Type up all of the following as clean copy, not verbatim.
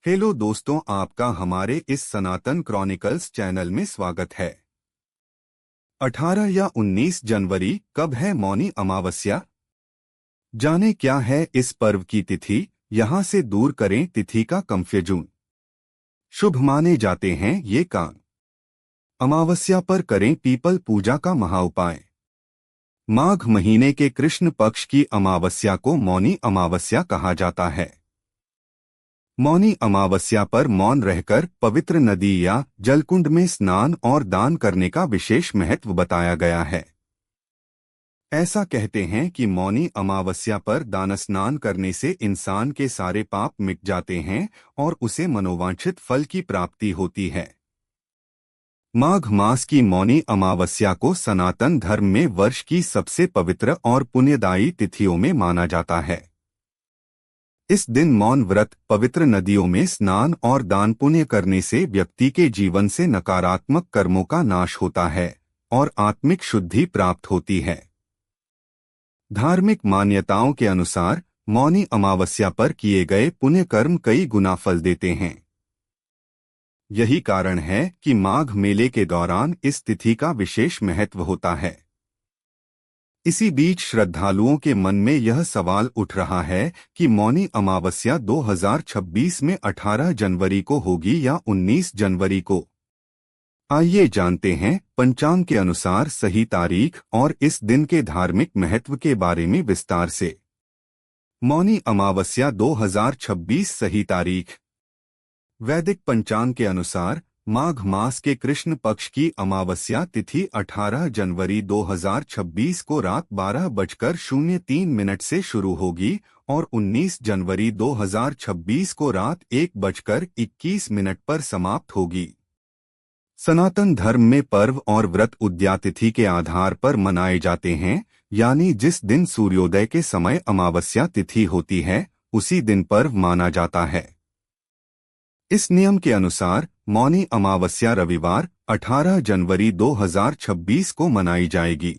Hello दोस्तों, आपका हमारे इस सनातन क्रॉनिकल्स चैनल में स्वागत है। 18 या 19 जनवरी कब है मौनी अमावस्या? जाने क्या है इस पर्व की तिथि, यहाँ से दूर करें तिथि का कंफ्यूजन। शुभ माने जाते हैं ये काम। अमावस्या पर करें पीपल पूजा का महाउपाय। माघ महीने के कृष्ण पक्ष की अमावस्या को मौनी अमावस्या कहा जाता है। मौनी अमावस्या पर मौन रहकर पवित्र नदी या जलकुंड में स्नान और दान करने का विशेष महत्व बताया गया है। ऐसा कहते हैं कि मौनी अमावस्या पर दान स्नान करने से इंसान के सारे पाप मिट जाते हैं और उसे मनोवांछित फल की प्राप्ति होती है। माघ मास की मौनी अमावस्या को सनातन धर्म में वर्ष की सबसे पवित्र और पुण्यदायी तिथियों में माना जाता है। इस दिन मौन व्रत, पवित्र नदियों में स्नान और दान पुण्य करने से व्यक्ति के जीवन से नकारात्मक कर्मों का नाश होता है और आत्मिक शुद्धि प्राप्त होती है। धार्मिक मान्यताओं के अनुसार मौनी अमावस्या पर किए गए पुण्य कर्म कई गुना फल देते हैं। यही कारण है कि माघ मेले के दौरान इस तिथि का विशेष महत्व होता है। इसी बीच श्रद्धालुओं के मन में यह सवाल उठ रहा है कि मौनी अमावस्या 2026 में 18 जनवरी को होगी या 19 जनवरी को। आइए जानते हैं पंचांग के अनुसार सही तारीख और इस दिन के धार्मिक महत्व के बारे में विस्तार से। मौनी अमावस्या 2026 सही तारीख। वैदिक पंचांग के अनुसार माघ मास के कृष्ण पक्ष की अमावस्या तिथि 18 जनवरी 2026 को रात 12:03 से शुरू होगी और 19 जनवरी 2026 को रात 1:21 पर समाप्त होगी। सनातन धर्म में पर्व और व्रत उदया तिथि के आधार पर मनाए जाते हैं, यानी जिस दिन सूर्योदय के समय अमावस्या तिथि होती है उसी दिन पर्व माना जाता है। इस नियम के अनुसार मौनी अमावस्या रविवार 18 जनवरी 2026 को मनाई जाएगी।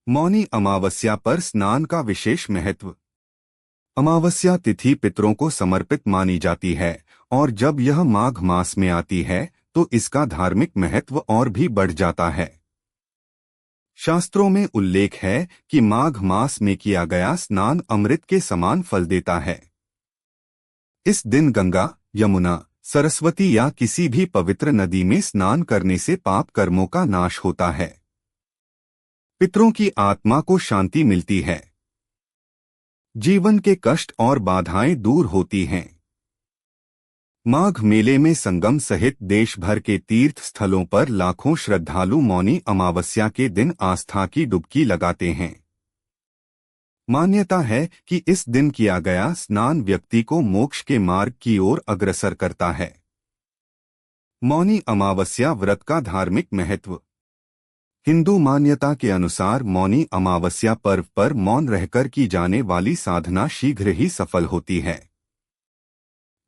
मौनी अमावस्या पर स्नान का विशेष महत्व। अमावस्या तिथि पितरों को समर्पित मानी जाती है और जब यह माघ मास में आती है तो इसका धार्मिक महत्व और भी बढ़ जाता है। शास्त्रों में उल्लेख है कि माघ मास में किया गया स्नान अमृत के समान फल देता है। इस दिन गंगा, यमुना, सरस्वती या किसी भी पवित्र नदी में स्नान करने से पाप कर्मों का नाश होता है। पितरों की आत्मा को शांति मिलती है। जीवन के कष्ट और बाधाएं दूर होती हैं। माघ मेले में संगम सहित देश भर के तीर्थ स्थलों पर लाखों श्रद्धालु मौनी अमावस्या के दिन आस्था की डुबकी लगाते हैं। मान्यता है कि इस दिन किया गया स्नान व्यक्ति को मोक्ष के मार्ग की ओर अग्रसर करता है। मौनी अमावस्या व्रत का धार्मिक महत्व। हिंदू मान्यता के अनुसार मौनी अमावस्या पर्व पर मौन रहकर की जाने वाली साधना शीघ्र ही सफल होती है।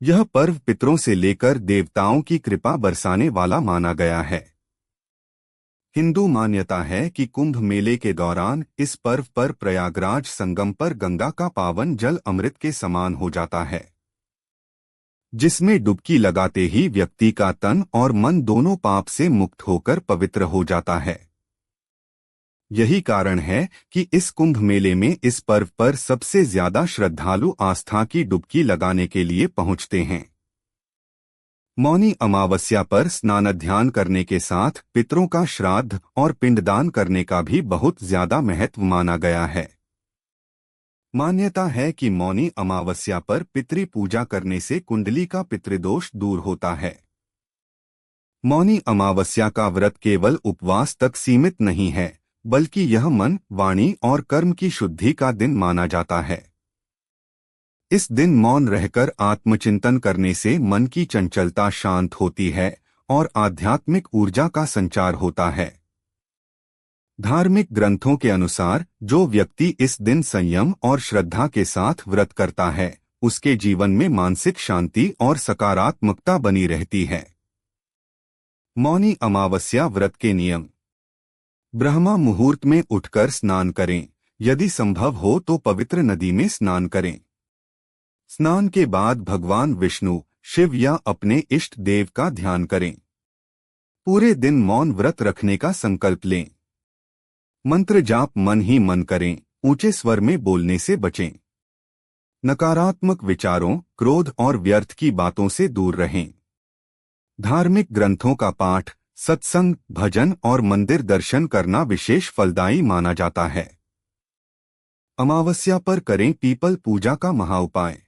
यह पर्व पितरों से लेकर देवताओं की कृपा बरसाने वाला माना गया है। हिंदू मान्यता है कि कुंभ मेले के दौरान इस पर्व पर प्रयागराज संगम पर गंगा का पावन जल अमृत के समान हो जाता है, जिसमें डुबकी लगाते ही व्यक्ति का तन और मन दोनों पाप से मुक्त होकर पवित्र हो जाता है। यही कारण है कि इस कुंभ मेले में इस पर्व पर सबसे ज्यादा श्रद्धालु आस्था की डुबकी लगाने के लिए पहुंचते हैं। मौनी अमावस्या पर स्नान ध्यान करने के साथ पितरों का श्राद्ध और पिंडदान करने का भी बहुत ज्यादा महत्व माना गया है। मान्यता है कि मौनी अमावस्या पर पितृ पूजा करने से कुंडली का पितृदोष दूर होता है। मौनी अमावस्या का व्रत केवल उपवास तक सीमित नहीं है, बल्कि यह मन, वाणी और कर्म की शुद्धि का दिन माना जाता है। इस दिन मौन रहकर आत्मचिंतन करने से मन की चंचलता शांत होती है और आध्यात्मिक ऊर्जा का संचार होता है। धार्मिक ग्रंथों के अनुसार जो व्यक्ति इस दिन संयम और श्रद्धा के साथ व्रत करता है उसके जीवन में मानसिक शांति और सकारात्मकता बनी रहती है। मौनी अमावस्या व्रत के नियम। ब्रह्मा मुहूर्त में उठकर स्नान करें, यदि संभव हो तो पवित्र नदी में स्नान करें। स्नान के बाद भगवान विष्णु, शिव या अपने इष्ट देव का ध्यान करें। पूरे दिन मौन व्रत रखने का संकल्प लें। मंत्र जाप मन ही मन करें, ऊंचे स्वर में बोलने से बचें। नकारात्मक विचारों, क्रोध और व्यर्थ की बातों से दूर रहें। धार्मिक ग्रंथों का पाठ, सत्संग, भजन और मंदिर दर्शन करना विशेष फलदायी माना जाता है। अमावस्या पर करें पीपल पूजा का महाउपाय।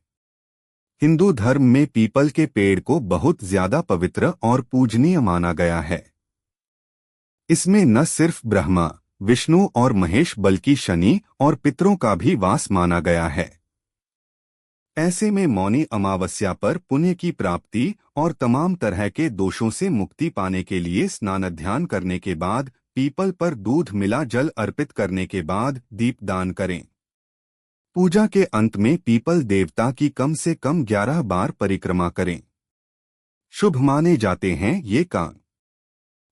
हिंदू धर्म में पीपल के पेड़ को बहुत ज्यादा पवित्र और पूजनीय माना गया है। इसमें न सिर्फ ब्रह्मा, विष्णु और महेश बल्कि शनि और पितरों का भी वास माना गया है। ऐसे में मौनी अमावस्या पर पुण्य की प्राप्ति और तमाम तरह के दोषों से मुक्ति पाने के लिए स्नान ध्यान करने के बाद पीपल पर दूध मिला जल अर्पित करने के बाद दीपदान करें। पूजा के अंत में पीपल देवता की कम से कम 11 बार परिक्रमा करें। शुभ माने जाते हैं ये काम।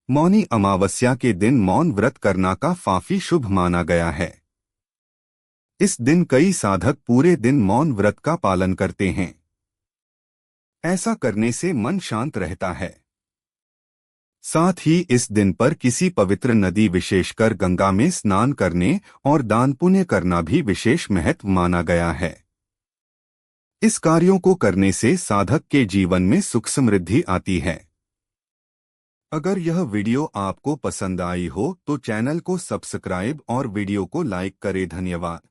मौनी अमावस्या के दिन मौन व्रत करना का काफी शुभ माना गया है। इस दिन कई साधक पूरे दिन मौन व्रत का पालन करते हैं। ऐसा करने से मन शांत रहता है। साथ ही इस दिन पर किसी पवित्र नदी विशेषकर गंगा में स्नान करने और दान पुण्य करना भी विशेष महत्व माना गया है। इस कार्यों को करने से साधक के जीवन में सुख समृद्धि आती है। अगर यह वीडियो आपको पसंद आई हो तो चैनल को सब्सक्राइब और वीडियो को लाइक करें। धन्यवाद।